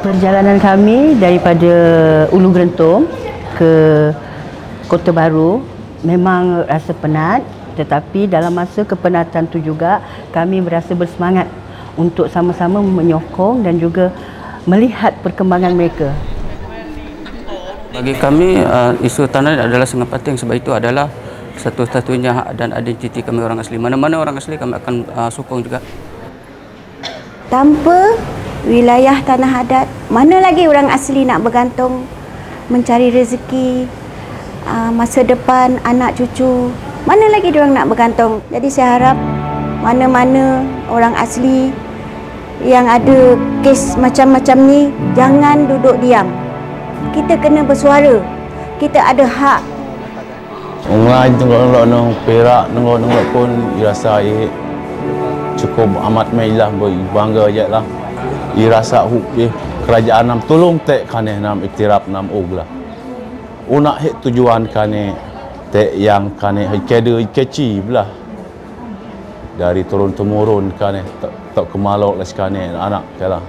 Perjalanan kami daripada Ulu Gerentong ke Kota Baru memang rasa penat, tetapi dalam masa kepenatan itu juga kami berasa bersemangat untuk sama-sama menyokong dan juga melihat perkembangan mereka. Bagi kami, isu tanah adalah sangat penting sebab itu adalah satu-satunya hak dan identiti kami orang asli. Mana-mana orang asli kami akan sokong juga. Tanpa wilayah tanah adat, mana lagi orang asli nak bergantung mencari rezeki, masa depan anak cucu, mana lagi diorang nak bergantung. Jadi saya harap mana-mana orang asli yang ada kes macam-macam ni jangan duduk diam. Kita kena bersuara. Kita ada hak. Orang tengok-tengok nang Perak, tengok-tengok pun rasa cukup amat mailah bangga je lah. Rasa kerajaan nam tolong tek kaneh nam iktiraf nam oglah. Unak hek tujuan kaneh tek yang kaneh kede keci belah. Dari turun temurun kaneh tak kemalok lah sekaneh anak kalah.